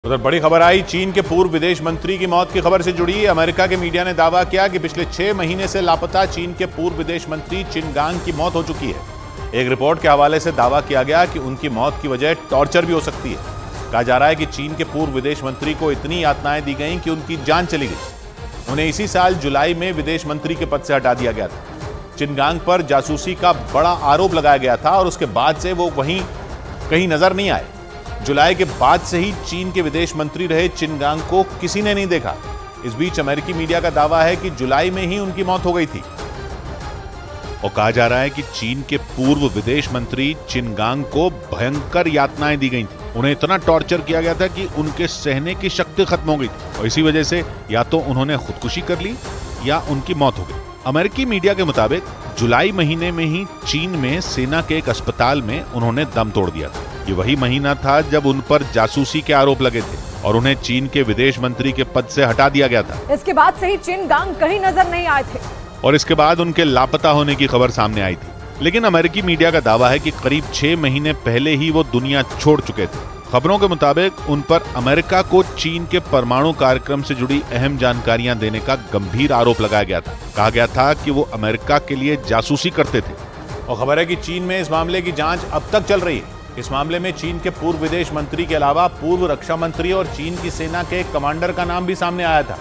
उधर बड़ी खबर आई, चीन के पूर्व विदेश मंत्री की मौत की खबर से जुड़ी अमेरिका के मीडिया ने दावा किया कि पिछले 6 महीने से लापता चीन के पूर्व विदेश मंत्री चिन गांग की मौत हो चुकी है। एक रिपोर्ट के हवाले से दावा किया गया कि उनकी मौत की वजह टॉर्चर भी हो सकती है। कहा जा रहा है कि चीन के पूर्व विदेश मंत्री को इतनी यातनाएं दी गई कि उनकी जान चली गई। उन्हें इसी साल जुलाई में विदेश मंत्री के पद से हटा दिया गया था। चिन गांग पर जासूसी का बड़ा आरोप लगाया गया था और उसके बाद से वो वहीं कहीं नजर नहीं आए। जुलाई के बाद से ही चीन के विदेश मंत्री रहे चिन गांग को किसी ने नहीं देखा। इस बीच अमेरिकी मीडिया का दावा है कि जुलाई में ही उनकी मौत हो गई थी। और कहा जा रहा है कि चीन के पूर्व विदेश मंत्री चिन गांग को भयंकर यातनाएं दी गई थी। उन्हें इतना टॉर्चर किया गया था कि उनके सहने की शक्ति खत्म हो गई थी और इसी वजह से या तो उन्होंने खुदकुशी कर ली या उनकी मौत हो गई। अमेरिकी मीडिया के मुताबिक जुलाई महीने में ही चीन में सेना के एक अस्पताल में उन्होंने दम तोड़ दिया था। ये वही महीना था जब उन पर जासूसी के आरोप लगे थे और उन्हें चीन के विदेश मंत्री के पद से हटा दिया गया था। इसके बाद से ही चिन गांग कहीं नजर नहीं आए थे और इसके बाद उनके लापता होने की खबर सामने आई थी। लेकिन अमेरिकी मीडिया का दावा है कि करीब 6 महीने पहले ही वो दुनिया छोड़ चुके थे। खबरों के मुताबिक उन पर अमेरिका को चीन के परमाणु कार्यक्रम से जुड़ी अहम जानकारियां देने का गंभीर आरोप लगाया गया था। कहा गया था कि वो अमेरिका के लिए जासूसी करते थे। और खबर है कि चीन में इस मामले की जांच अब तक चल रही है। इस मामले में चीन के पूर्व विदेश मंत्री के अलावा पूर्व रक्षा मंत्री और चीन की सेना के एक कमांडर का नाम भी सामने आया था।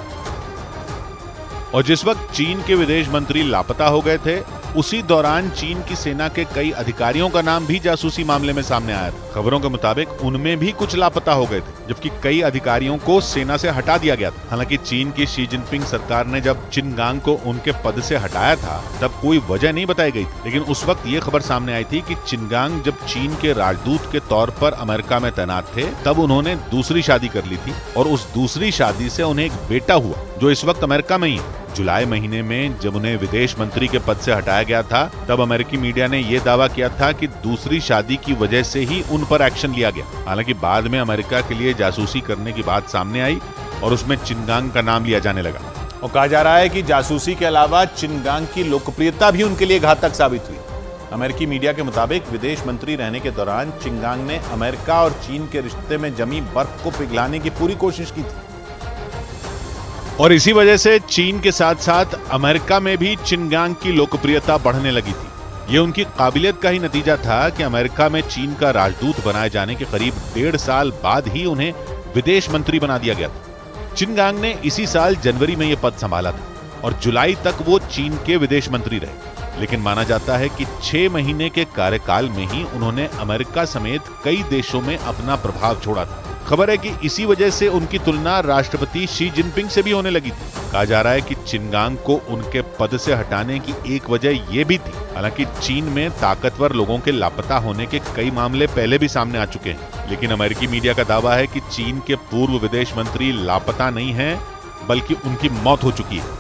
और जिस वक्त चीन के विदेश मंत्री लापता हो गए थे, उसी दौरान चीन की सेना के कई अधिकारियों का नाम भी जासूसी मामले में सामने आया था। खबरों के मुताबिक उनमें भी कुछ लापता हो गए थे, जबकि कई अधिकारियों को सेना से हटा दिया गया था। हालांकि चीन की शी जिनपिंग सरकार ने जब चिन गांग को उनके पद से हटाया था, तब कोई वजह नहीं बताई गई थी। लेकिन उस वक्त ये खबर सामने आई थी कि चिन गांग जब चीन के राजदूत के तौर पर अमेरिका में तैनात थे, तब उन्होंने दूसरी शादी कर ली थी और उस दूसरी शादी से उन्हें एक बेटा हुआ, जो इस वक्त अमेरिका में ही है। जुलाई महीने में जब उन्हें विदेश मंत्री के पद से हटाया गया था, तब अमेरिकी मीडिया ने यह दावा किया था कि दूसरी शादी की वजह से ही उन पर एक्शन लिया गया। हालांकि बाद में अमेरिका के लिए जासूसी करने की बात सामने आई और उसमें चिन गांग का नाम लिया जाने लगा। और कहा जा रहा है कि जासूसी के अलावा चिन गांग की लोकप्रियता भी उनके लिए घातक साबित हुई। अमेरिकी मीडिया के मुताबिक विदेश मंत्री रहने के दौरान चिन गांग ने अमेरिका और चीन के रिश्ते में जमी बर्फ को पिघलाने की पूरी कोशिश की थी। और इसी वजह से चीन के साथ साथ अमेरिका में भी चिन गांग की लोकप्रियता बढ़ने लगी थी। ये उनकी काबिलियत का ही नतीजा था कि अमेरिका में चीन का राजदूत बनाए जाने के करीब 1.5 साल बाद ही उन्हें विदेश मंत्री बना दिया गया था। चिन गांग ने इसी साल जनवरी में यह पद संभाला था और जुलाई तक वो चीन के विदेश मंत्री रहे। लेकिन माना जाता है कि 6 महीने के कार्यकाल में ही उन्होंने अमेरिका समेत कई देशों में अपना प्रभाव छोड़ा था। खबर है कि इसी वजह से उनकी तुलना राष्ट्रपति शी जिनपिंग से भी होने लगी थी। कहा जा रहा है कि चिन गांग को उनके पद से हटाने की एक वजह यह भी थी। हालांकि चीन में ताकतवर लोगों के लापता होने के कई मामले पहले भी सामने आ चुके हैं, लेकिन अमेरिकी मीडिया का दावा है कि चीन के पूर्व विदेश मंत्री लापता नहीं हैं, बल्कि उनकी मौत हो चुकी है।